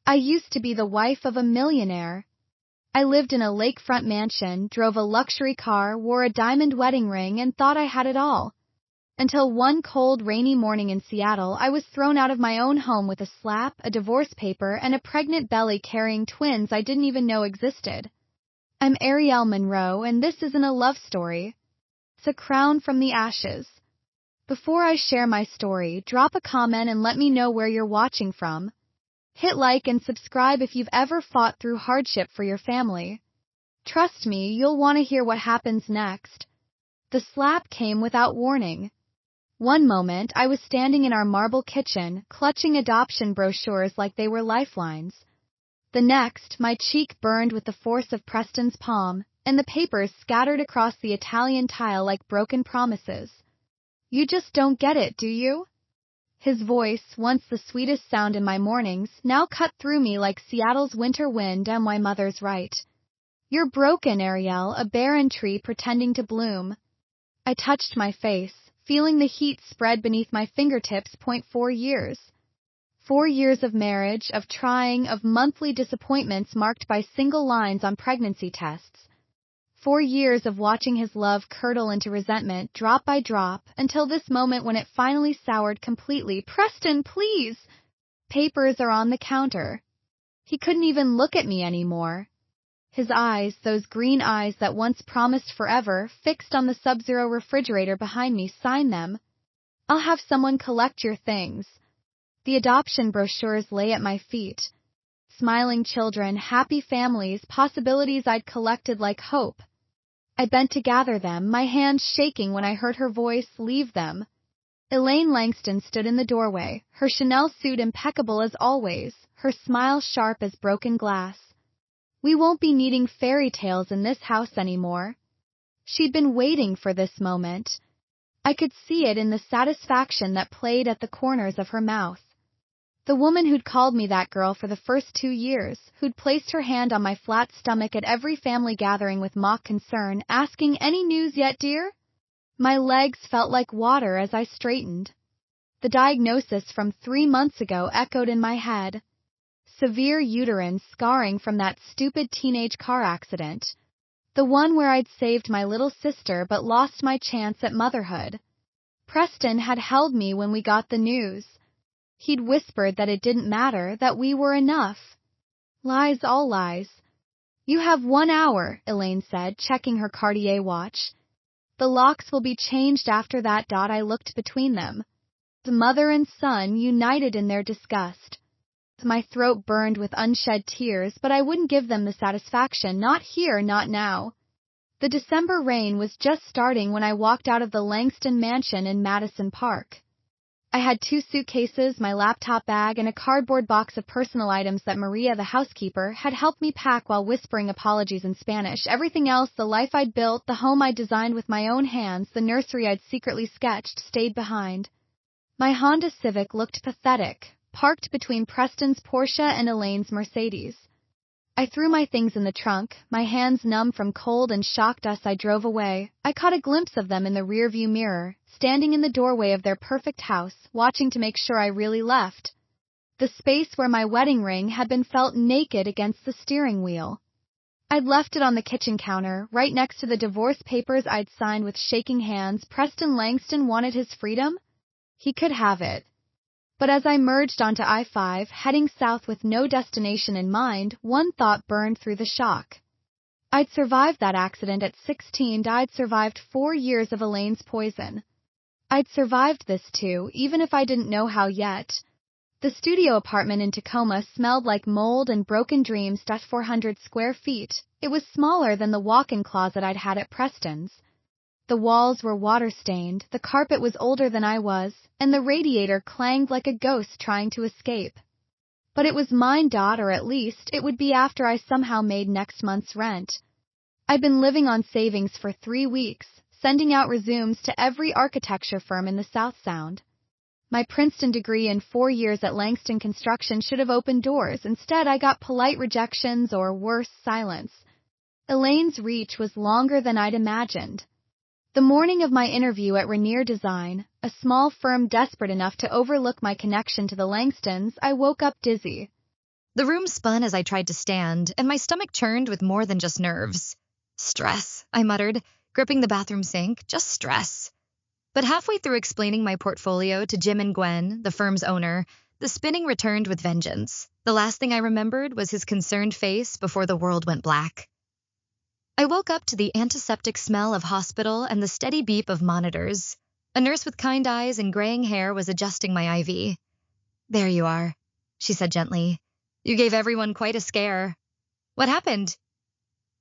I used to be the wife of a millionaire. I lived in a lakefront mansion, drove a luxury car, wore a diamond wedding ring, and thought I had it all. Until one cold, rainy morning in Seattle, I was thrown out of my own home with a slap, a divorce paper, and a pregnant belly carrying twins I didn't even know existed. I'm Ariel Monroe, and this isn't a love story. It's a crown from the ashes. Before I share my story, drop a comment and let me know where you're watching from. Hit like and subscribe if you've ever fought through hardship for your family. Trust me, you'll want to hear what happens next. The slap came without warning. One moment, I was standing in our marble kitchen, clutching adoption brochures like they were lifelines. The next, my cheek burned with the force of Preston's palm, and the papers scattered across the Italian tile like broken promises. You just don't get it, do you? His voice, once the sweetest sound in my mornings, now cut through me like Seattle's winter wind, and my mother's right. You're broken, Ariel, a barren tree pretending to bloom. I touched my face, feeling the heat spread beneath my fingertips. 4 years. 4 years of marriage, of trying, of monthly disappointments marked by single lines on pregnancy tests. 4 years of watching his love curdle into resentment, drop by drop, until this moment when it finally soured completely. Preston, please! Papers are on the counter. He couldn't even look at me anymore. His eyes, those green eyes that once promised forever, fixed on the Sub-Zero refrigerator behind me. Sign them. I'll have someone collect your things. The adoption brochures lay at my feet. Smiling children, happy families, possibilities I'd collected like hope. I bent to gather them, my hands shaking when I heard her voice. Leave them. Elaine Langston stood in the doorway, her Chanel suit impeccable as always, her smile sharp as broken glass. We won't be needing fairy tales in this house anymore. She'd been waiting for this moment. I could see it in the satisfaction that played at the corners of her mouth. The woman who'd called me that girl for the first 2 years, who'd placed her hand on my flat stomach at every family gathering with mock concern, asking, "Any news yet, dear?" My legs felt like water as I straightened. The diagnosis from 3 months ago echoed in my head. Severe uterine scarring from that stupid teenage car accident. The one where I'd saved my little sister but lost my chance at motherhood. Preston had held me when we got the news. He'd whispered that it didn't matter, that we were enough. Lies, all lies. You have 1 hour, Elaine said, checking her Cartier watch. The locks will be changed after that. I looked between them. The mother and son united in their disgust. My throat burned with unshed tears, but I wouldn't give them the satisfaction. Not here, not now. The December rain was just starting when I walked out of the Langston mansion in Madison Park. I had 2 suitcases, my laptop bag, and a cardboard box of personal items that Maria, the housekeeper, had helped me pack while whispering apologies in Spanish. Everything else, the life I'd built, the home I'd designed with my own hands, the nursery I'd secretly sketched, stayed behind. My Honda Civic looked pathetic, parked between Preston's Porsche and Elaine's Mercedes. I threw my things in the trunk, my hands numb from cold and shocked as I drove away. I caught a glimpse of them in the rearview mirror, standing in the doorway of their perfect house, watching to make sure I really left. The space where my wedding ring had been felt naked against the steering wheel. I'd left it on the kitchen counter, right next to the divorce papers I'd signed with shaking hands. Preston Langston wanted his freedom? He could have it. But as I merged onto I-5, heading south with no destination in mind, one thought burned through the shock. I'd survived that accident at 16. I'd survived 4 years of Elaine's poison. I'd survived this too, even if I didn't know how yet. The studio apartment in Tacoma smelled like mold and broken dreams. 400 square feet. It was smaller than the walk-in closet I'd had at Preston's. The walls were water-stained, the carpet was older than I was, and the radiator clanged like a ghost trying to escape. But it was mine, or at least it would be after I somehow made next month's rent. I'd been living on savings for 3 weeks, sending out resumes to every architecture firm in the South Sound. My Princeton degree and 4 years at Langston Construction should have opened doors. Instead, I got polite rejections or, worse, silence. Elaine's reach was longer than I'd imagined. The morning of my interview at Rainier Design, a small firm desperate enough to overlook my connection to the Langstons, I woke up dizzy. The room spun as I tried to stand, and my stomach churned with more than just nerves. Stress, I muttered, gripping the bathroom sink, just stress. But halfway through explaining my portfolio to Jim and Gwen, the firm's owner, the spinning returned with vengeance. The last thing I remembered was his concerned face before the world went black. I woke up to the antiseptic smell of hospital and the steady beep of monitors. A nurse with kind eyes and graying hair was adjusting my IV. "There you are," she said gently. "You gave everyone quite a scare." "What happened?"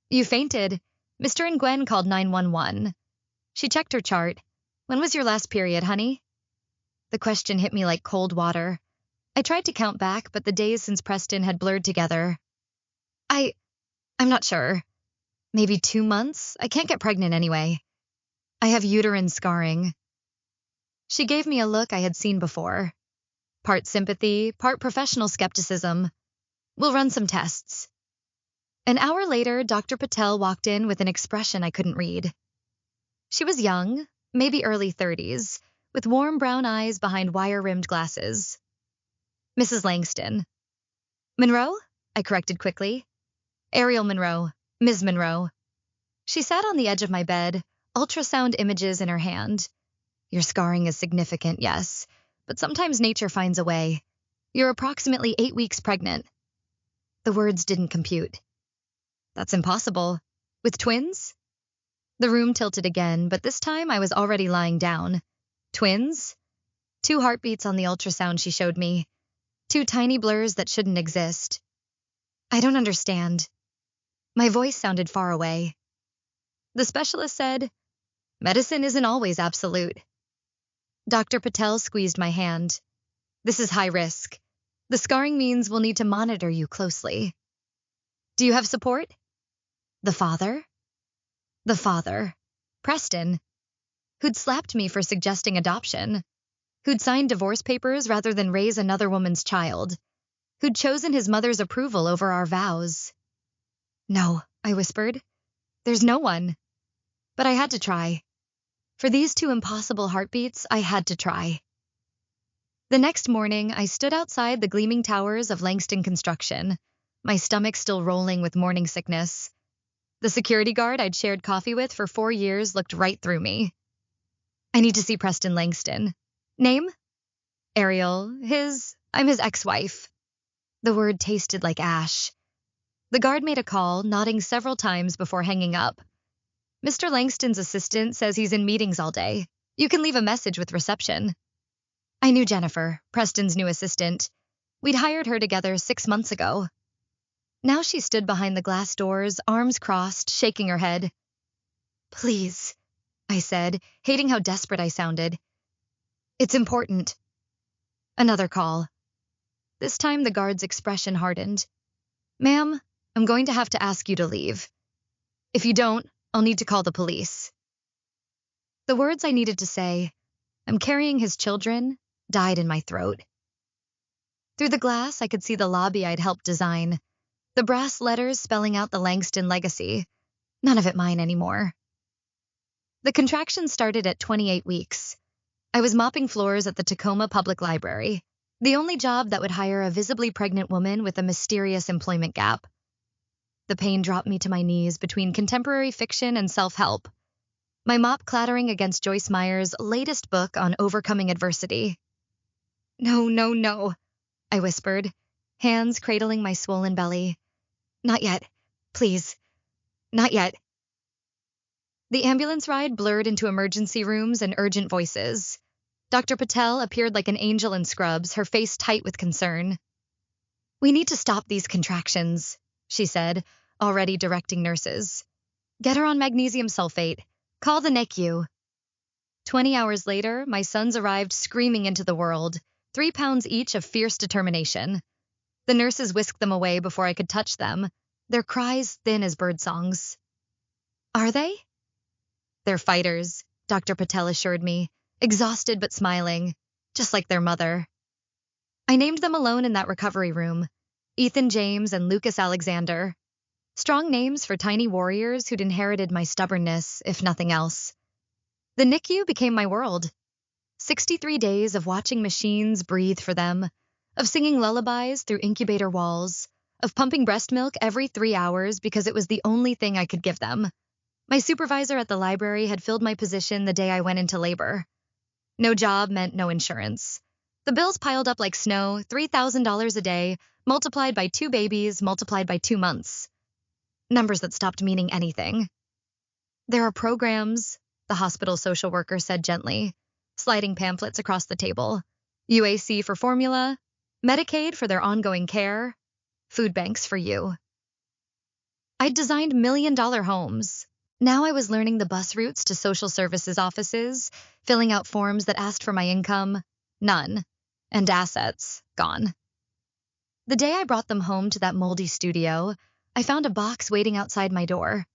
"You fainted. Mr. and Gwen called 911. She checked her chart. When was your last period, honey?" The question hit me like cold water. I tried to count back, but the days since Preston had blurred together. I'm not sure. Maybe 2 months? I can't get pregnant anyway. I have uterine scarring. She gave me a look I had seen before. Part sympathy, part professional skepticism. "We'll run some tests." An hour later, Dr. Patel walked in with an expression I couldn't read. She was young, maybe early 30s, with warm brown eyes behind wire-rimmed glasses. "Mrs. Langston." "Monroe?" I corrected quickly. "Ariel Monroe, Ms. Monroe." She sat on the edge of my bed, ultrasound images in her hand. "Your scarring is significant, yes, but sometimes nature finds a way. You're approximately 8 weeks pregnant." The words didn't compute. "That's impossible. With twins?" The room tilted again, but this time I was already lying down. Twins? 2 heartbeats on the ultrasound she showed me. 2 tiny blurs that shouldn't exist. "I don't understand." My voice sounded far away. The specialist said, "Medicine isn't always absolute." Dr. Patel squeezed my hand. "This is high risk. The scarring means we'll need to monitor you closely." "Do you have support?" The father? The father. Preston. Who'd slapped me for suggesting adoption. Who'd signed divorce papers rather than raise another woman's child. Who'd chosen his mother's approval over our vows. "No," I whispered. "There's no one." But I had to try. For these 2 impossible heartbeats, I had to try. The next morning, I stood outside the gleaming towers of Langston Construction, my stomach still rolling with morning sickness. The security guard I'd shared coffee with for 4 years looked right through me. "I need to see Preston Langston." "Name?" "Ariel. I'm his ex-wife." The word tasted like ash. The guard made a call, nodding several times before hanging up. "Mr. Langston's assistant says he's in meetings all day. You can leave a message with reception." I knew Jennifer, Preston's new assistant. We'd hired her together 6 months ago. Now she stood behind the glass doors, arms crossed, shaking her head. "Please," I said, hating how desperate I sounded. "It's important." Another call. This time the guard's expression hardened. "Ma'am, I'm going to have to ask you to leave. If you don't, I'll need to call the police." The words I needed to say, "I'm carrying his children," died in my throat. Through the glass, I could see the lobby I'd helped design, the brass letters spelling out the Langston legacy. None of it mine anymore. The contraction started at 28 weeks. I was mopping floors at the Tacoma Public Library, the only job that would hire a visibly pregnant woman with a mysterious employment gap. The pain dropped me to my knees between contemporary fiction and self-help, my mop clattering against Joyce Meyer's latest book on overcoming adversity. "No, no, no," I whispered, hands cradling my swollen belly. "Not yet. Please. Not yet." The ambulance ride blurred into emergency rooms and urgent voices. Dr. Patel appeared like an angel in scrubs, her face tight with concern. "We need to stop these contractions," she said, already directing nurses. "Get her on magnesium sulfate. Call the NICU." 20 hours later, my sons arrived screaming into the world, 3 pounds each of fierce determination. The nurses whisked them away before I could touch them, their cries thin as birdsongs. "Are they?" "They're fighters," Dr. Patel assured me, exhausted but smiling, just like their mother. I named them alone in that recovery room, Ethan James and Lucas Alexander. Strong names for tiny warriors who'd inherited my stubbornness, if nothing else. The NICU became my world. 63 days of watching machines breathe for them, of singing lullabies through incubator walls, of pumping breast milk every 3 hours because it was the only thing I could give them. My supervisor at the library had filled my position the day I went into labor. No job meant no insurance. The bills piled up like snow, $3,000 a day, multiplied by 2 babies, multiplied by 2 months. Numbers that stopped meaning anything. There are programs, the hospital social worker said gently, sliding pamphlets across the table. UAC for formula, Medicaid for their ongoing care, food banks for you. I'd designed million-dollar homes. Now I was learning the bus routes to social services offices, filling out forms that asked for my income, none, and assets, gone. The day I brought them home to that moldy studio, I found a box waiting outside my door.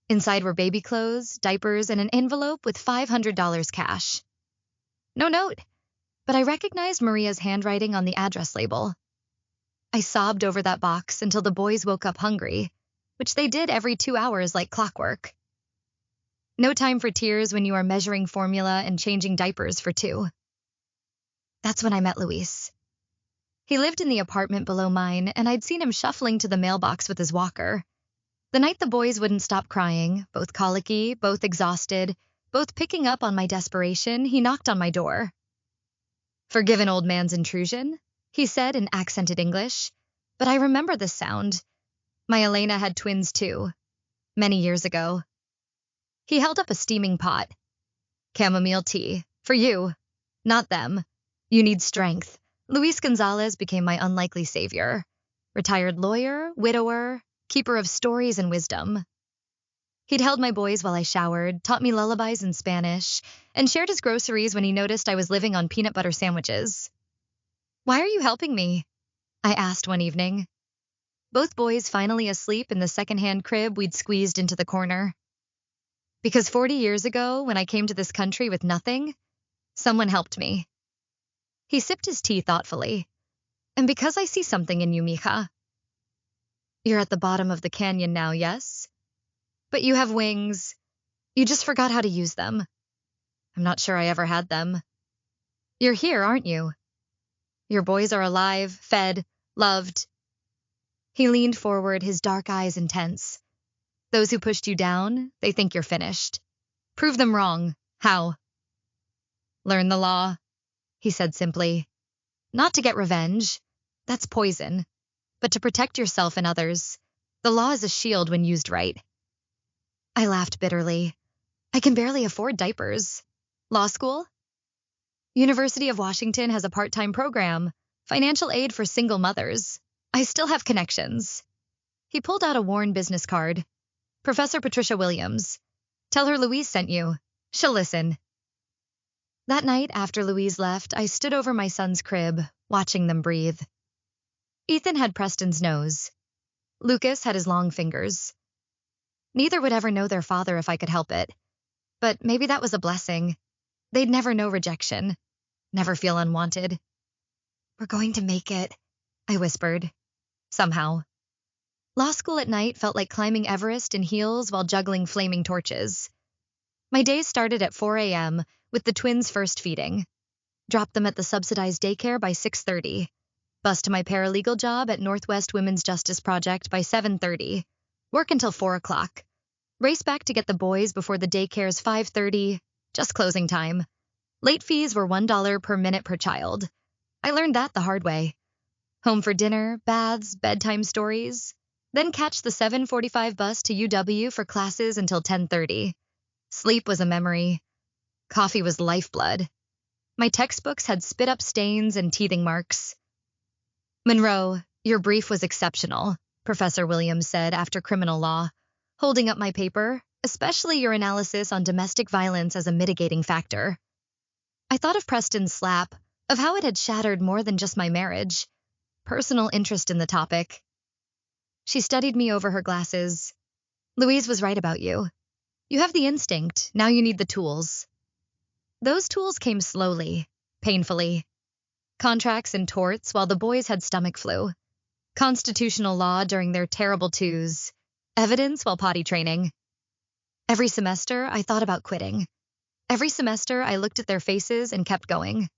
Inside were baby clothes, diapers, and an envelope with $500 cash. No note, but I recognized Maria's handwriting on the address label. I sobbed over that box until the boys woke up hungry, which they did every 2 hours like clockwork. No time for tears when you are measuring formula and changing diapers for 2. That's when I met Luis. He lived in the apartment below mine, and I'd seen him shuffling to the mailbox with his walker. The night the boys wouldn't stop crying, both colicky, both exhausted, both picking up on my desperation, he knocked on my door. "Forgive an old man's intrusion," he said in accented English, but I remember this sound. My Elena had twins too, many years ago. He held up a steaming pot. "Chamomile tea, for you, not them. You need strength." Luis Gonzalez became my unlikely savior. Retired lawyer, widower, keeper of stories and wisdom. He'd held my boys while I showered, taught me lullabies in Spanish, and shared his groceries when he noticed I was living on peanut butter sandwiches. "Why are you helping me?" I asked one evening. Both boys finally asleep in the secondhand crib we'd squeezed into the corner. "Because 40 years ago, when I came to this country with nothing, someone helped me." He sipped his tea thoughtfully. "And because I see something in you, mija." "You're at the bottom of the canyon now, yes? But you have wings. You just forgot how to use them." "I'm not sure I ever had them." "You're here, aren't you? Your boys are alive, fed, loved." He leaned forward, his dark eyes intense. "Those who pushed you down, they think you're finished. Prove them wrong. How?" "Learn the law," he said simply. "Not to get revenge. That's poison. But to protect yourself and others. The law is a shield when used right." I laughed bitterly. "I can barely afford diapers. Law school?" "University of Washington has a part-time program. Financial aid for single mothers. I still have connections." He pulled out a worn business card. "Professor Patricia Williams. Tell her Louise sent you. She'll listen." That night after Louise left, I stood over my son's crib, watching them breathe. Ethan had Preston's nose. Lucas had his long fingers. Neither would ever know their father if I could help it. But maybe that was a blessing. They'd never know rejection, never feel unwanted. "We're going to make it," I whispered. Somehow. Law school at night felt like climbing Everest in heels while juggling flaming torches. My days started at 4 a.m. with the twins' first feeding. Dropped them at the subsidized daycare by 6:30. Bus to my paralegal job at Northwest Women's Justice Project by 7:30. Work until 4 o'clock. Race back to get the boys before the daycare's 5:30, just closing time. Late fees were $1 per minute per child. I learned that the hard way. Home for dinner, baths, bedtime stories. Then catch the 7:45 bus to UW for classes until 10:30. Sleep was a memory. Coffee was lifeblood. My textbooks had spit-up stains and teething marks. "Monroe, your brief was exceptional," Professor Williams said after criminal law, holding up my paper, "especially your analysis on domestic violence as a mitigating factor." I thought of Preston's slap, of how it had shattered more than just my marriage. Personal interest in the topic. She studied me over her glasses. "Louise was right about you. You have the instinct, now you need the tools." Those tools came slowly, painfully. Contracts and torts while the boys had stomach flu. Constitutional law during their terrible twos. Evidence while potty training. Every semester, I thought about quitting. Every semester, I looked at their faces and kept going.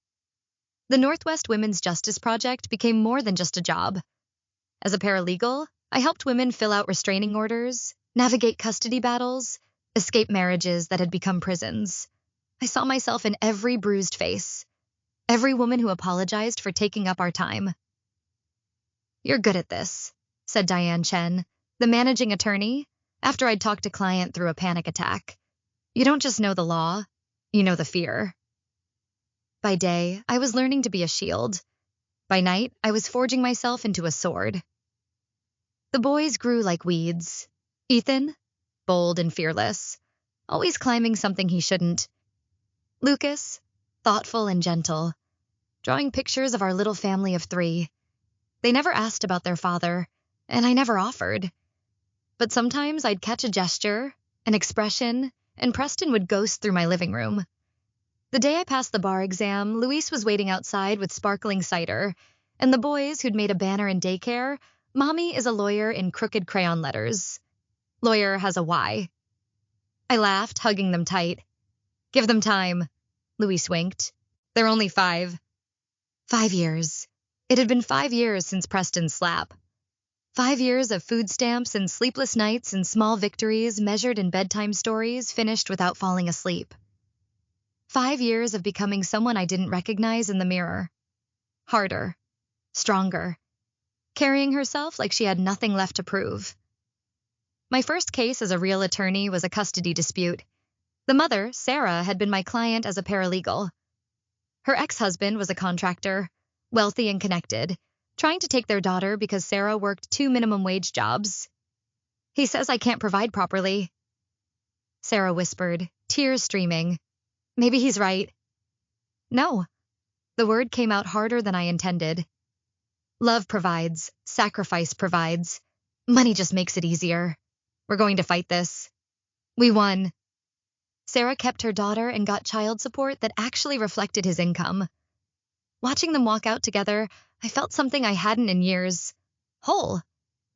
The Northwest Women's Justice Project became more than just a job. As a paralegal, I helped women fill out restraining orders, navigate custody battles, escape marriages that had become prisons. I saw myself in every bruised face, every woman who apologized for taking up our time. "You're good at this," said Diane Chen, the managing attorney, after I'd talked a client through a panic attack. "You don't just know the law, you know the fear." By day, I was learning to be a shield. By night, I was forging myself into a sword. The boys grew like weeds. Ethan, bold and fearless, always climbing something he shouldn't. Lucas, thoughtful and gentle, drawing pictures of our little family of 3. They never asked about their father, and I never offered. But sometimes I'd catch a gesture, an expression, and Preston would ghost through my living room. The day I passed the bar exam, Luis was waiting outside with sparkling cider, and the boys who'd made a banner in daycare, "Mommy is a lawyer" in crooked crayon letters. Lawyer has a Y. I laughed, hugging them tight. "Give them time," Luis winked. "They're only 5. 5 years. It had been 5 years since Preston's slap. 5 years of food stamps and sleepless nights and small victories measured in bedtime stories finished without falling asleep. 5 years of becoming someone I didn't recognize in the mirror. Harder. Stronger. Carrying herself like she had nothing left to prove. My first case as a real attorney was a custody dispute. The mother, Sarah, had been my client as a paralegal. Her ex-husband was a contractor, wealthy and connected, trying to take their daughter because Sarah worked 2 minimum wage jobs. "He says I can't provide properly," Sarah whispered, tears streaming. "Maybe he's right." "No." The word came out harder than I intended. "Love provides, sacrifice provides. Money just makes it easier. We're going to fight this." We won. Sarah kept her daughter and got child support that actually reflected his income. Watching them walk out together, I felt something I hadn't in years. Whole.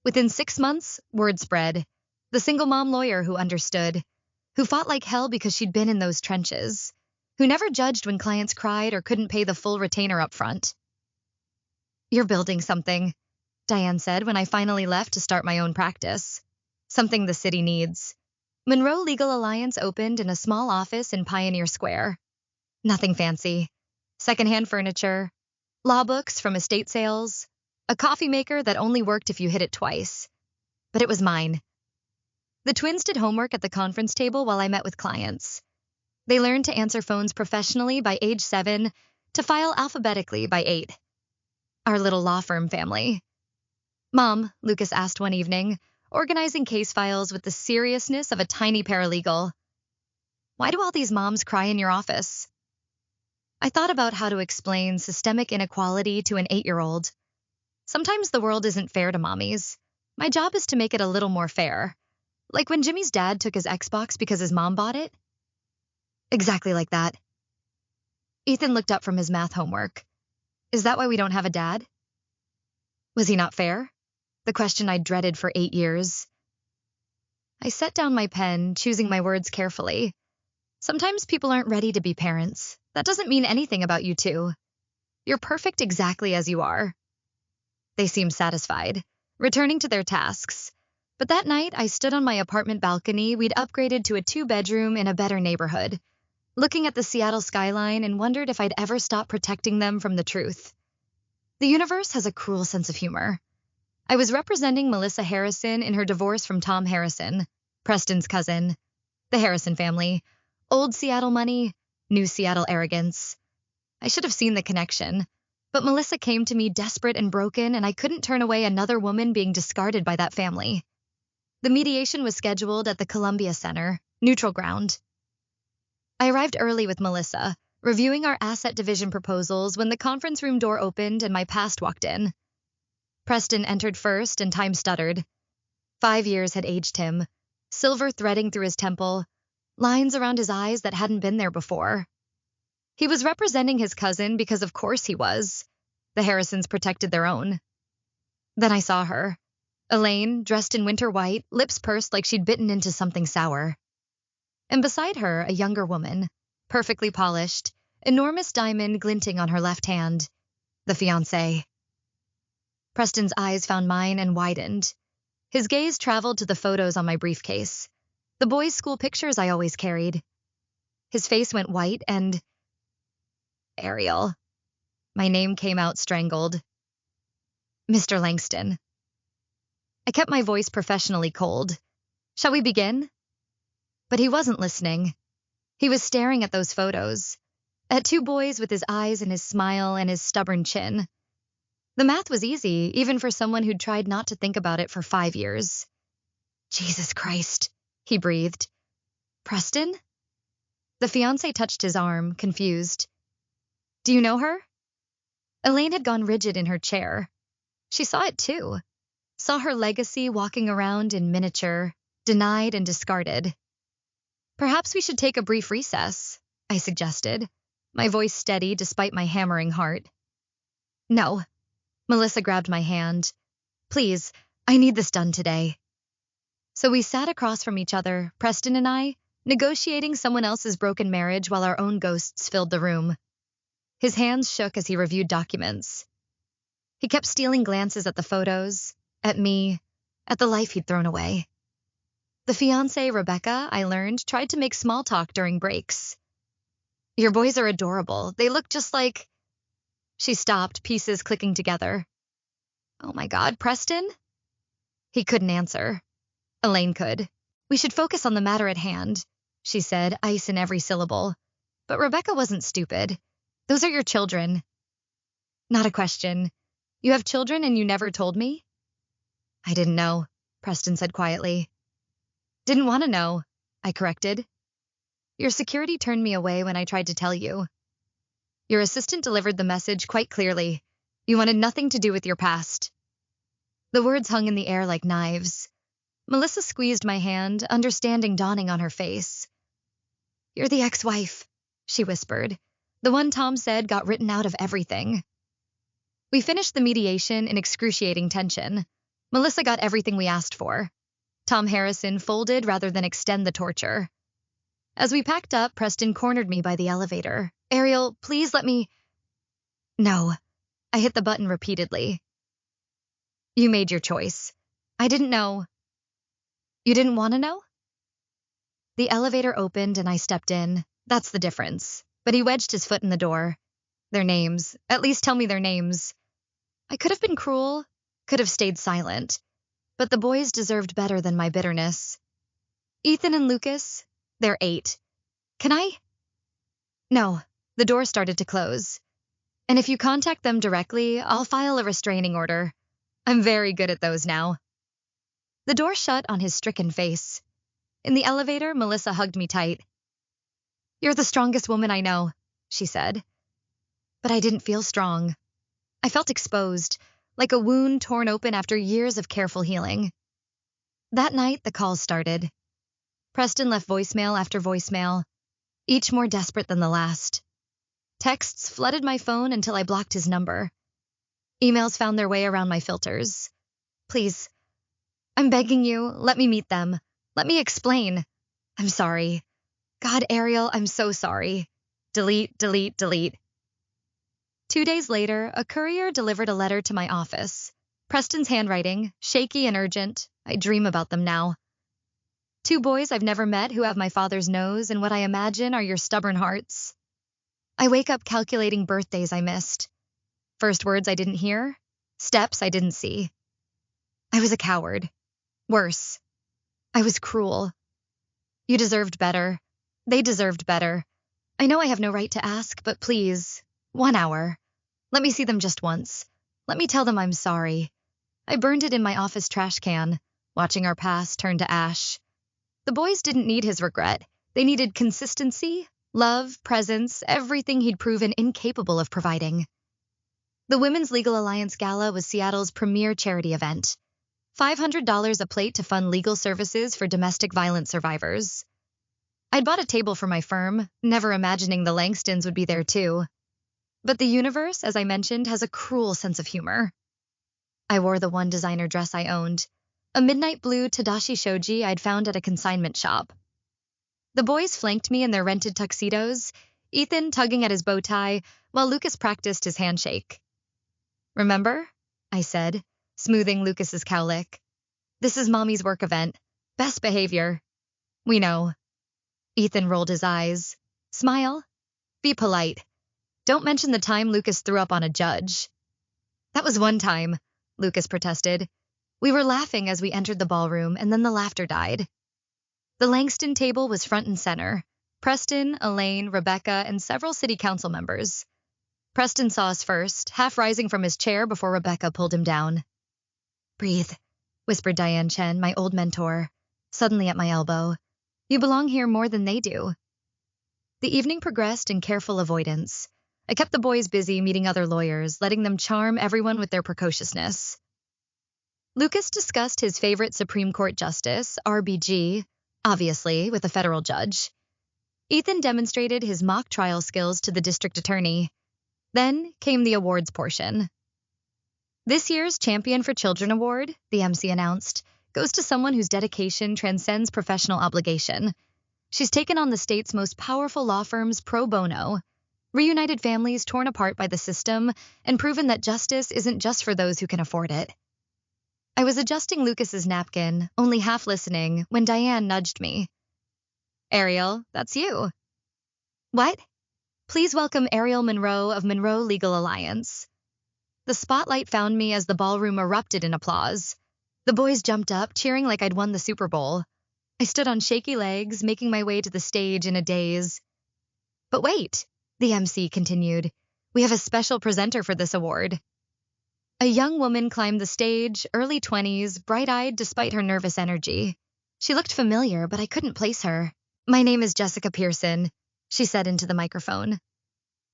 Within 6 months, word spread. The single mom lawyer who understood, who fought like hell because she'd been in those trenches, who never judged when clients cried or couldn't pay the full retainer up front. "You're building something," Diane said when I finally left to start my own practice. "Something the city needs." Monroe Legal Alliance opened in a small office in Pioneer Square. Nothing fancy. Secondhand furniture, law books from estate sales, a coffee maker that only worked if you hit it twice. But it was mine. The twins did homework at the conference table while I met with clients. They learned to answer phones professionally by age 7, to file alphabetically by 8. Our little law firm family. "Mom," Lucas asked one evening, organizing case files with the seriousness of a tiny paralegal, "why do all these moms cry in your office?" I thought about how to explain systemic inequality to an 8-year-old. Sometimes the world isn't fair to mommies. My job is to make it a little more fair. Like when Jimmy's dad took his Xbox because his mom bought it? Exactly like that. Ethan looked up from his math homework. "Is that why we don't have a dad?" Was he not fair? The question I'd dreaded for 8 years. I set down my pen, choosing my words carefully. Sometimes people aren't ready to be parents. That doesn't mean anything about you two. You're perfect exactly as you are. They seemed satisfied, returning to their tasks. But that night, I stood on my apartment balcony we'd upgraded to a 2-bedroom in a better neighborhood, looking at the Seattle skyline and wondered if I'd ever stop protecting them from the truth. The universe has a cruel sense of humor. I was representing Melissa Harrison in her divorce from Tom Harrison, Preston's cousin. The Harrison family. Old Seattle money, new Seattle arrogance. I should have seen the connection. But Melissa came to me desperate and broken, and I couldn't turn away another woman being discarded by that family. The mediation was scheduled at the Columbia Center, neutral ground. I arrived early with Melissa, reviewing our asset division proposals when the conference room door opened and my past walked in. Preston entered first and time stuttered. 5 years had aged him, silver threading through his temple, lines around his eyes that hadn't been there before. He was representing his cousin because of course he was. The Harrisons protected their own. Then I saw her. Elaine, dressed in winter white, lips pursed like she'd bitten into something sour. And beside her, a younger woman, perfectly polished, enormous diamond glinting on her left hand. The fiancé. Preston's eyes found mine and widened. His gaze traveled to the photos on my briefcase, the boys' school pictures I always carried. His face went white and... Ariel. My name came out strangled. Mr. Langston. I kept my voice professionally cold. Shall we begin? But he wasn't listening. He was staring at those photos, at two boys with his eyes and his smile and his stubborn chin. The math was easy, even for someone who'd tried not to think about it for 5 years. Jesus Christ, he breathed. Preston? The fiancé touched his arm, confused. Do you know her? Elaine had gone rigid in her chair. She saw it too. Saw her legacy walking around in miniature, denied and discarded. Perhaps we should take a brief recess, I suggested, my voice steady despite my hammering heart. No. Melissa grabbed my hand. Please, I need this done today. So we sat across from each other, Preston and I, negotiating someone else's broken marriage while our own ghosts filled the room. His hands shook as he reviewed documents. He kept stealing glances at the photos, at me, at the life he'd thrown away. The fiancée, Rebecca, I learned, tried to make small talk during breaks. Your boys are adorable. They look just like... She stopped, pieces clicking together. Oh my God, Preston? He couldn't answer. Elaine could. We should focus on the matter at hand, she said, ice in every syllable. But Rebecca wasn't stupid. Those are your children. Not a question. You have children and you never told me? I didn't know, Preston said quietly. Didn't want to know, I corrected. Your security turned me away when I tried to tell you. Your assistant delivered the message quite clearly. You wanted nothing to do with your past. The words hung in the air like knives. Melissa squeezed my hand, understanding dawning on her face. You're the ex-wife, she whispered. The one Tom said got written out of everything. We finished the mediation in excruciating tension. Melissa got everything we asked for. Tom Harrison folded rather than extend the torture. As we packed up, Preston cornered me by the elevator. Ariel, please let me... No. I hit the button repeatedly. You made your choice. I didn't know. You didn't want to know? The elevator opened and I stepped in. That's the difference. But he wedged his foot in the door. Their names. At least tell me their names. I could have been cruel, could have stayed silent. But the boys deserved better than my bitterness. Ethan and Lucas, they're 8. Can I? No, the door started to close. And if you contact them directly, I'll file a restraining order. I'm very good at those now. The door shut on his stricken face. In the elevator, Melissa hugged me tight. You're the strongest woman I know, she said. But I didn't feel strong. I felt exposed, like a wound torn open after years of careful healing. That night, the calls started. Preston left voicemail after voicemail, each more desperate than the last. Texts flooded my phone until I blocked his number. Emails found their way around my filters. Please, I'm begging you, let me meet them. Let me explain. I'm sorry. God, Ariel, I'm so sorry. Delete, delete, delete. 2 days later, a courier delivered a letter to my office. Preston's handwriting, shaky and urgent. I dream about them now. 2 boys I've never met who have my father's nose and what I imagine are your stubborn hearts. I wake up calculating birthdays I missed. First words I didn't hear. Steps I didn't see. I was a coward. Worse. I was cruel. You deserved better. They deserved better. I know I have no right to ask, but please, 1 hour. Let me see them just once. Let me tell them I'm sorry. I burned it in my office trash can, watching our past turn to ash. The boys didn't need his regret. They needed consistency, love, presence, everything he'd proven incapable of providing. The Women's Legal Alliance Gala was Seattle's premier charity event. $500 a plate to fund legal services for domestic violence survivors. I'd bought a table for my firm, never imagining the Langstons would be there too. But the universe, as I mentioned, has a cruel sense of humor. I wore the one designer dress I owned, a midnight blue Tadashi shoji I'd found at a consignment shop. The boys flanked me in their rented tuxedos, Ethan tugging at his bow tie, while Lucas practiced his handshake. Remember? I said, smoothing Lucas's cowlick. This is Mommy's work event. Best behavior. We know. Ethan rolled his eyes. Smile. Be polite. Don't mention the time Lucas threw up on a judge. That was one time, Lucas protested. We were laughing as we entered the ballroom, and then the laughter died. The Langston table was front and center. Preston, Elaine, Rebecca, and several city council members. Preston saw us first, half rising from his chair before Rebecca pulled him down. Breathe, whispered Diane Chen, my old mentor, suddenly at my elbow. You belong here more than they do. The evening progressed in careful avoidance. I kept the boys busy meeting other lawyers, letting them charm everyone with their precociousness. Lucas discussed his favorite Supreme Court justice, RBG, obviously, with a federal judge. Ethan demonstrated his mock trial skills to the district attorney. Then came the awards portion. This year's Champion for Children Award, the MC announced, goes to someone whose dedication transcends professional obligation. She's taken on the state's most powerful law firms pro bono, reunited families torn apart by the system, and proven that justice isn't just for those who can afford it. I was adjusting Lucas's napkin, only half listening, when Diane nudged me. Ariel, that's you. What? Please welcome Ariel Monroe of Monroe Legal Alliance. The spotlight found me as the ballroom erupted in applause. The boys jumped up, cheering like I'd won the Super Bowl. I stood on shaky legs, making my way to the stage in a daze. But wait, the MC continued. We have a special presenter for this award. A young woman climbed the stage, early 20s, bright-eyed despite her nervous energy. She looked familiar, but I couldn't place her. My name is Jessica Pearson, she said into the microphone.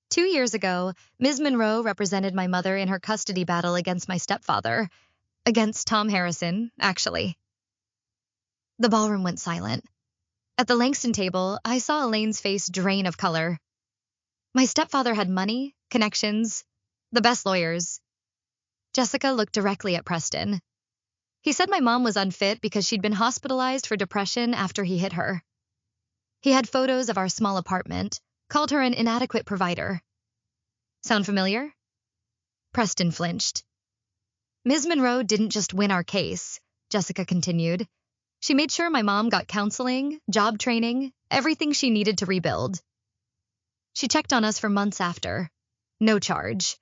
2 years ago, Ms. Monroe represented my mother in her custody battle against my stepfather. Against Tom Harrison, actually. The ballroom went silent. At the Langston table, I saw Elaine's face drain of color. My stepfather had money, connections, the best lawyers. Jessica looked directly at Preston. He said my mom was unfit because she'd been hospitalized for depression after he hit her. He had photos of our small apartment, called her an inadequate provider. Sound familiar? Preston flinched. Ms. Monroe didn't just win our case, Jessica continued. She made sure my mom got counseling, job training, everything she needed to rebuild. She checked on us for months after. No charge.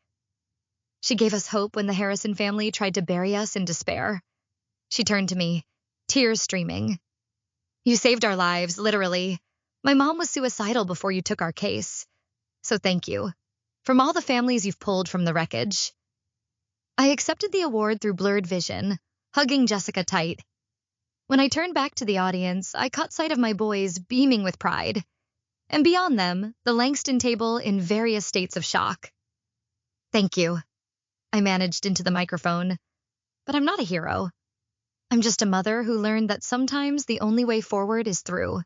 She gave us hope when the Harrison family tried to bury us in despair. She turned to me, tears streaming. You saved our lives, literally. My mom was suicidal before you took our case. So thank you. From all the families you've pulled from the wreckage. I accepted the award through blurred vision, hugging Jessica tight. When I turned back to the audience, I caught sight of my boys beaming with pride. And beyond them, the Langston table in various states of shock. Thank you. I managed into the microphone. But I'm not a hero. I'm just a mother who learned that sometimes the only way forward is through.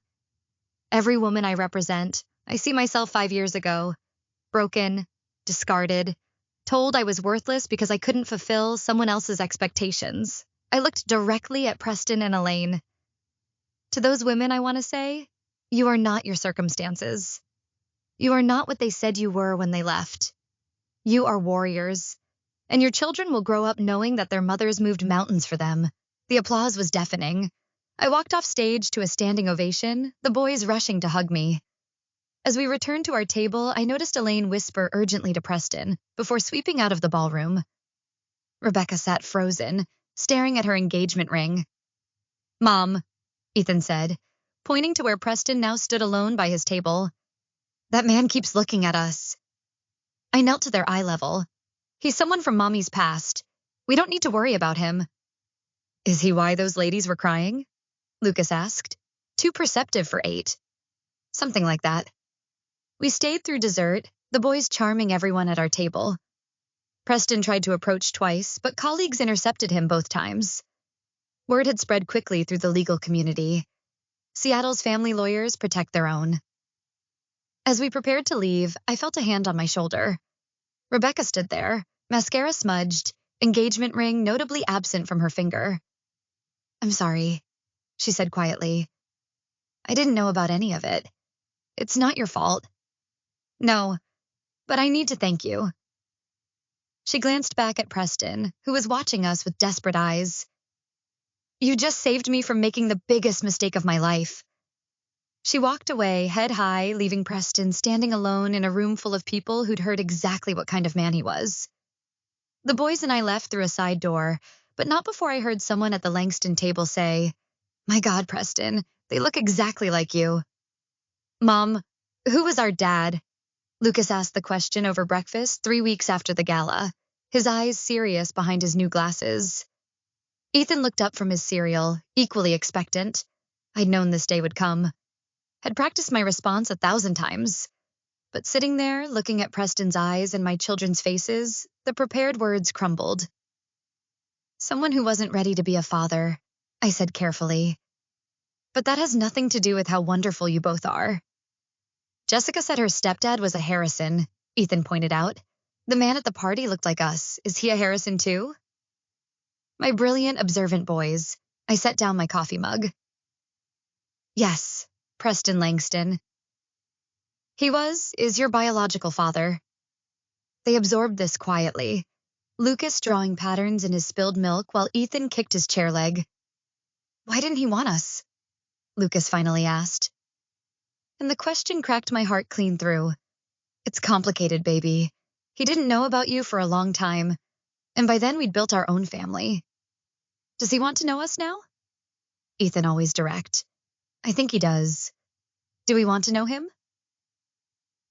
Every woman I represent, I see myself 5 years ago. Broken, discarded, told I was worthless because I couldn't fulfill someone else's expectations. I looked directly at Preston and Elaine. To those women, I want to say, you are not your circumstances. You are not what they said you were when they left. You are warriors, and your children will grow up knowing that their mothers moved mountains for them. The applause was deafening. I walked off stage to a standing ovation, the boys rushing to hug me. As we returned to our table, I noticed Elaine whisper urgently to Preston before sweeping out of the ballroom. Rebecca sat frozen, staring at her engagement ring. Mom, Ethan said, pointing to where Preston now stood alone by his table. That man keeps looking at us. I knelt to their eye level. He's someone from Mommy's past. We don't need to worry about him. Is he why those ladies were crying? Lucas asked. Too perceptive for 8. Something like that. We stayed through dessert, the boys charming everyone at our table. Preston tried to approach twice, but colleagues intercepted him both times. Word had spread quickly through the legal community. Seattle's family lawyers protect their own. As we prepared to leave, I felt a hand on my shoulder. Rebecca stood there, mascara smudged, engagement ring notably absent from her finger. I'm sorry, she said quietly. I didn't know about any of it. It's not your fault. No, but I need to thank you. She glanced back at Preston, who was watching us with desperate eyes. You just saved me from making the biggest mistake of my life. She walked away, head high, leaving Preston standing alone in a room full of people who'd heard exactly what kind of man he was. The boys and I left through a side door, but not before I heard someone at the Langston table say, My God, Preston, they look exactly like you. Mom, who was our dad? Lucas asked the question over breakfast 3 weeks after the gala, his eyes serious behind his new glasses. Ethan looked up from his cereal, equally expectant. I'd known this day would come. Had practiced my response 1,000 times. But sitting there, looking at Preston's eyes and my children's faces, the prepared words crumbled. Someone who wasn't ready to be a father, I said carefully. But that has nothing to do with how wonderful you both are. Jessica said her stepdad was a Harrison, Ethan pointed out. The man at the party looked like us. Is he a Harrison too? My brilliant, observant boys. I set down my coffee mug. Yes, Preston Langston. He is your biological father. They absorbed this quietly, Lucas drawing patterns in his spilled milk while Ethan kicked his chair leg. Why didn't he want us? Lucas finally asked. And the question cracked my heart clean through. It's complicated, baby. He didn't know about you for a long time, and by then we'd built our own family. Does he want to know us now? Ethan always direct. I think he does. Do we want to know him?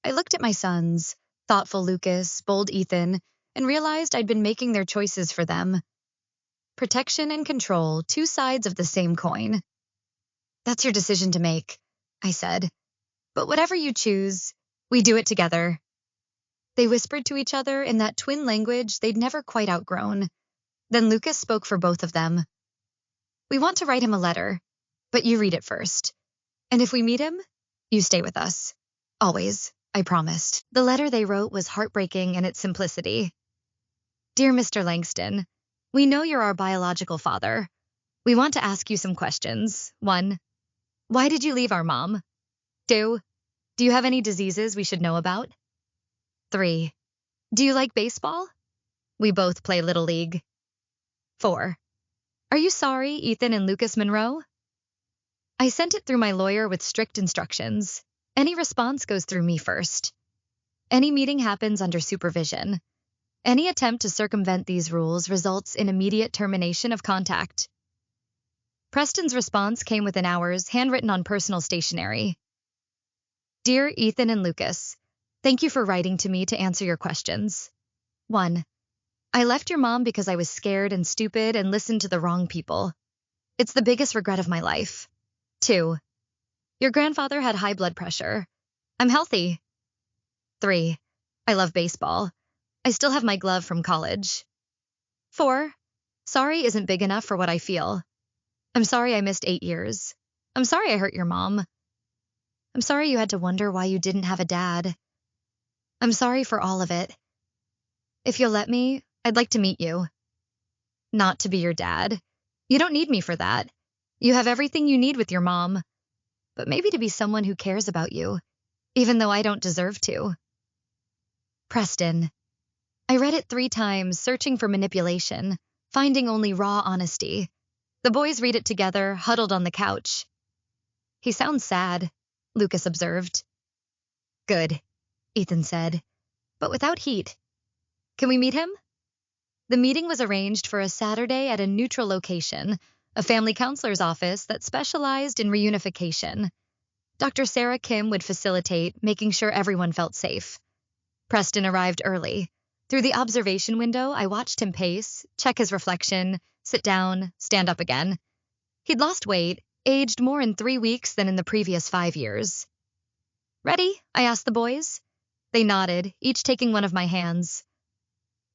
I looked at my sons, thoughtful Lucas, bold Ethan, and realized I'd been making their choices for them. Protection and control, 2 sides of the same coin. That's your decision to make, I said. But whatever you choose, we do it together. They whispered to each other in that twin language they'd never quite outgrown. Then Lucas spoke for both of them. We want to write him a letter, but you read it first. And if we meet him, you stay with us. Always, I promised. The letter they wrote was heartbreaking in its simplicity. Dear Mr. Langston, we know you're our biological father. We want to ask you some questions. 1. Why did you leave our mom? 2. Do you have any diseases we should know about? 3. Do you like baseball? We both play Little League. 4. Are you sorry, Ethan and Lucas Monroe? I sent it through my lawyer with strict instructions. Any response goes through me first. Any meeting happens under supervision. Any attempt to circumvent these rules results in immediate termination of contact. Preston's response came within hours, handwritten on personal stationery. Dear Ethan and Lucas, thank you for writing to me to answer your questions. 1. I left your mom because I was scared and stupid and listened to the wrong people. It's the biggest regret of my life. 2. Your grandfather had high blood pressure. I'm healthy. 3. I love baseball. I still have my glove from college. 4. Sorry isn't big enough for what I feel. I'm sorry I missed 8 years. I'm sorry I hurt your mom. I'm sorry you had to wonder why you didn't have a dad. I'm sorry for all of it. If you'll let me, I'd like to meet you. Not to be your dad. You don't need me for that. You have everything you need with your mom. But maybe to be someone who cares about you, even though I don't deserve to. Preston. I read it 3 times, searching for manipulation, finding only raw honesty. The boys read it together, huddled on the couch. He sounds sad, Lucas observed. Good, Ethan said, but without heat. Can we meet him? The meeting was arranged for a Saturday at a neutral location, a family counselor's office that specialized in reunification. Dr. Sarah Kim would facilitate, making sure everyone felt safe. Preston arrived early. Through the observation window, I watched him pace, check his reflection, sit down, stand up again. He'd lost weight, aged more in 3 weeks than in the previous 5 years. Ready? I asked the boys. They nodded, each taking one of my hands.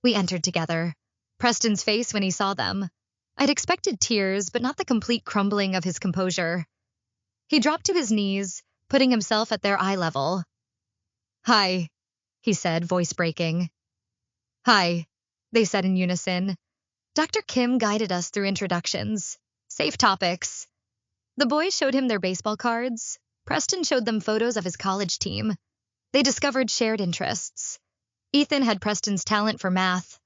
We entered together. Preston's face when he saw them. I'd expected tears, but not the complete crumbling of his composure. He dropped to his knees, putting himself at their eye level. Hi, he said, voice breaking. Hi, they said in unison. Dr. Kim guided us through introductions. Safe topics. The boys showed him their baseball cards. Preston showed them photos of his college team. They discovered shared interests. Ethan had Preston's talent for math.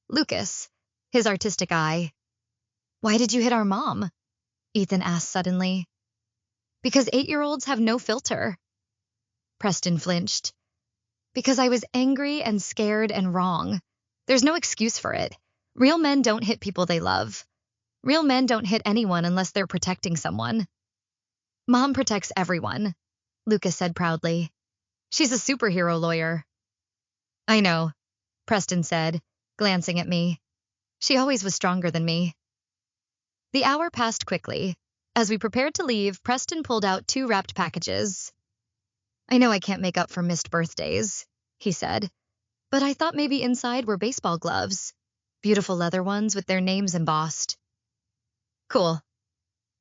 Lucas, his artistic eye. Why did you hit our mom? Ethan asked suddenly. Because 8-year-olds have no filter. Preston flinched. Because I was angry and scared and wrong. There's no excuse for it. Real men don't hit people they love. Real men don't hit anyone unless they're protecting someone. Mom protects everyone, Lucas said proudly. She's a superhero lawyer. I know, Preston said, glancing at me. She always was stronger than me. The hour passed quickly. As we prepared to leave, Preston pulled out 2 wrapped packages. I know I can't make up for missed birthdays, he said, but I thought maybe inside were baseball gloves, beautiful leather ones with their names embossed. Cool.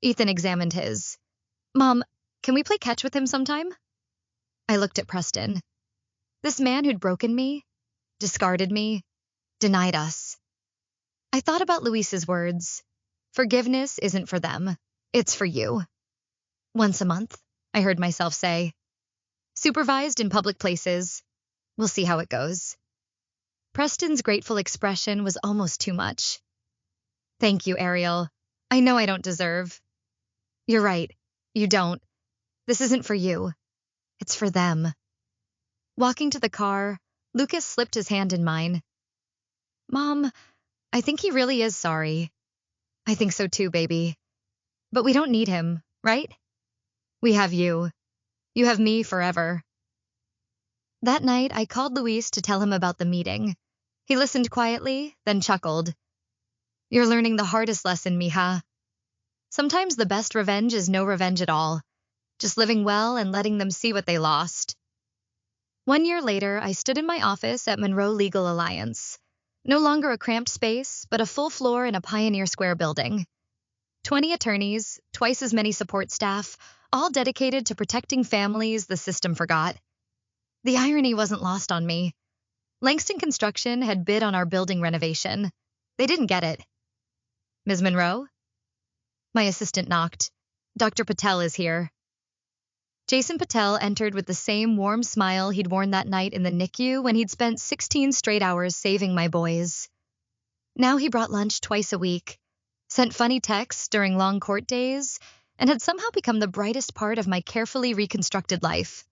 Ethan examined his. Mom, can we play catch with him sometime? I looked at Preston. This man who'd broken me, discarded me, denied us. I thought about Luis's words. Forgiveness isn't for them. It's for you. Once a month, I heard myself say. Supervised in public places. We'll see how it goes. Preston's grateful expression was almost too much. Thank you, Ariel. I know I don't deserve. You're right. You don't. This isn't for you. It's for them. Walking to the car, Lucas slipped his hand in mine. Mom, I think he really is sorry. I think so too, baby. But we don't need him, right? We have you. You have me forever. That night, I called Luis to tell him about the meeting. He listened quietly, then chuckled. You're learning the hardest lesson, mija. Sometimes the best revenge is no revenge at all. Just living well and letting them see what they lost. 1 year later, I stood in my office at Monroe Legal Alliance. No longer a cramped space, but a full floor in a Pioneer Square building. 20 attorneys, twice as many support staff, all dedicated to protecting families the system forgot. The irony wasn't lost on me. Langston Construction had bid on our building renovation. They didn't get it. Ms. Monroe? My assistant knocked. Dr. Patel is here. Jason Patel entered with the same warm smile he'd worn that night in the NICU when he'd spent 16 straight hours saving my boys. Now he brought lunch twice a week, sent funny texts during long court days, and had somehow become the brightest part of my carefully reconstructed life.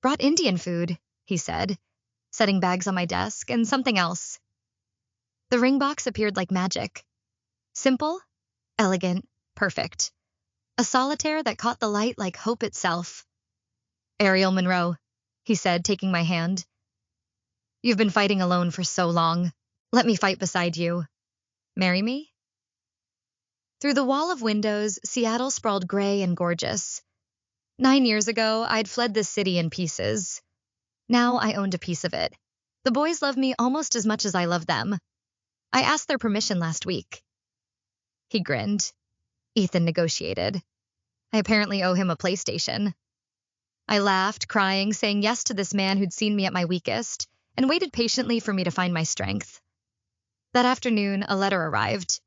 Brought Indian food, he said, setting bags on my desk, and something else. The ring box appeared like magic. Simple, elegant, perfect. A solitaire that caught the light like hope itself. Ariel Monroe, he said, taking my hand. You've been fighting alone for so long. Let me fight beside you. Marry me? Through the wall of windows, Seattle sprawled gray and gorgeous. 9 years ago, I'd fled this city in pieces. Now I owned a piece of it. The boys love me almost as much as I love them. I asked their permission last week. He grinned. Ethan negotiated. I apparently owe him a PlayStation. I laughed, crying, saying yes to this man who'd seen me at my weakest, and waited patiently for me to find my strength. That afternoon, a letter arrived.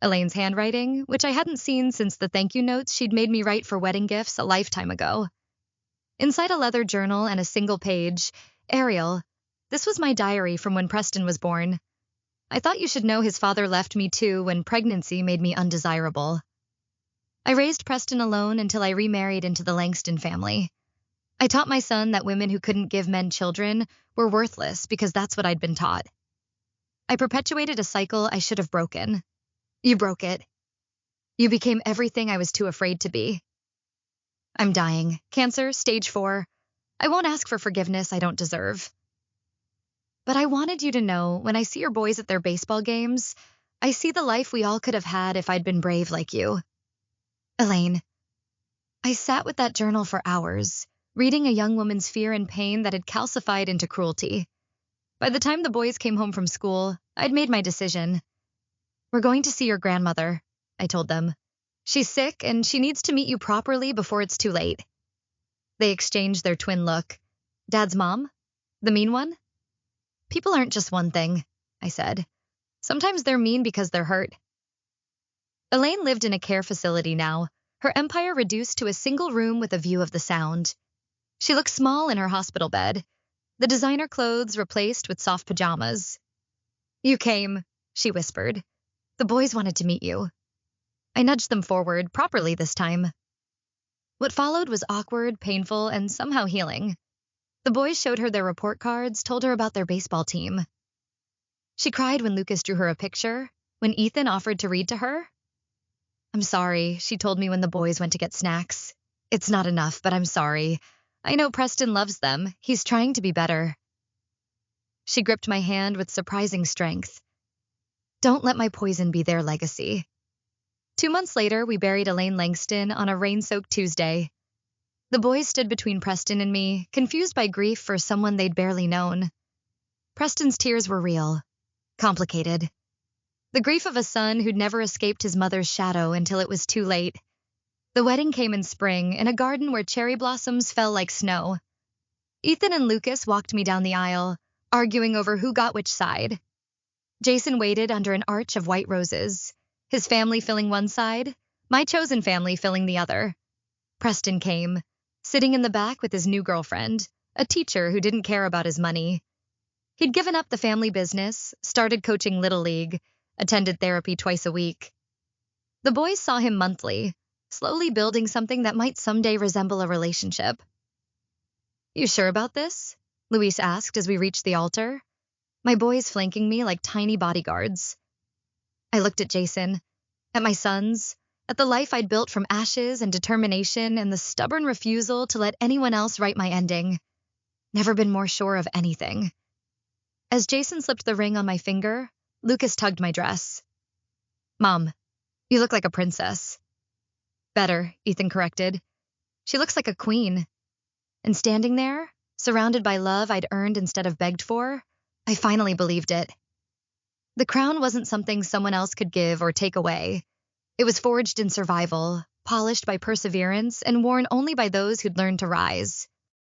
Elaine's handwriting, which I hadn't seen since the thank you notes she'd made me write for wedding gifts a lifetime ago. Inside a leather journal and a single page, Ariel, this was my diary from when Preston was born. I thought you should know his father left me too when pregnancy made me undesirable. I raised Preston alone until I remarried into the Langston family. I taught my son that women who couldn't give men children were worthless because that's what I'd been taught. I perpetuated a cycle I should have broken. You broke it. You became everything I was too afraid to be. I'm dying. Cancer, stage 4. I won't ask for forgiveness I don't deserve. But I wanted you to know, when I see your boys at their baseball games, I see the life we all could have had if I'd been brave like you. Elaine. I sat with that journal for hours, reading a young woman's fear and pain that had calcified into cruelty. By the time the boys came home from school, I'd made my decision. We're going to see your grandmother, I told them. She's sick and she needs to meet you properly before it's too late. They exchanged their twin look. Dad's mom? The mean one? People aren't just one thing, I said. Sometimes they're mean because they're hurt. Elaine lived in a care facility now, her empire reduced to a single room with a view of the Sound. She looked small in her hospital bed, the designer clothes replaced with soft pajamas. You came, she whispered. The boys wanted to meet you. I nudged them forward, properly this time. What followed was awkward, painful, and somehow healing. The boys showed her their report cards, told her about their baseball team. She cried when Lucas drew her a picture, when Ethan offered to read to her. I'm sorry, she told me when the boys went to get snacks. It's not enough, but I'm sorry. I know Preston loves them. He's trying to be better. She gripped my hand with surprising strength. Don't let my poison be their legacy. 2 months later, we buried Elaine Langston on a rain-soaked Tuesday. The boys stood between Preston and me, confused by grief for someone they'd barely known. Preston's tears were real, complicated. The grief of a son who'd never escaped his mother's shadow until it was too late. The wedding came in spring, in a garden where cherry blossoms fell like snow. Ethan and Lucas walked me down the aisle, arguing over who got which side. Jason waited under an arch of white roses, his family filling one side, my chosen family filling the other. Preston came, sitting in the back with his new girlfriend, a teacher who didn't care about his money. He'd given up the family business, started coaching Little League, attended therapy twice a week. The boys saw him monthly, slowly building something that might someday resemble a relationship. You sure about this? Luis asked as we reached the altar, my boys flanking me like tiny bodyguards. I looked at Jason, at my sons, at the life I'd built from ashes and determination and the stubborn refusal to let anyone else write my ending. Never been more sure of anything. As Jason slipped the ring on my finger, Lucas tugged my dress. Mom, you look like a princess. Better, Ethan corrected. She looks like a queen. And standing there, surrounded by love I'd earned instead of begged for, I finally believed it. The crown wasn't something someone else could give or take away. It was forged in survival, polished by perseverance, and worn only by those who'd learned to rise.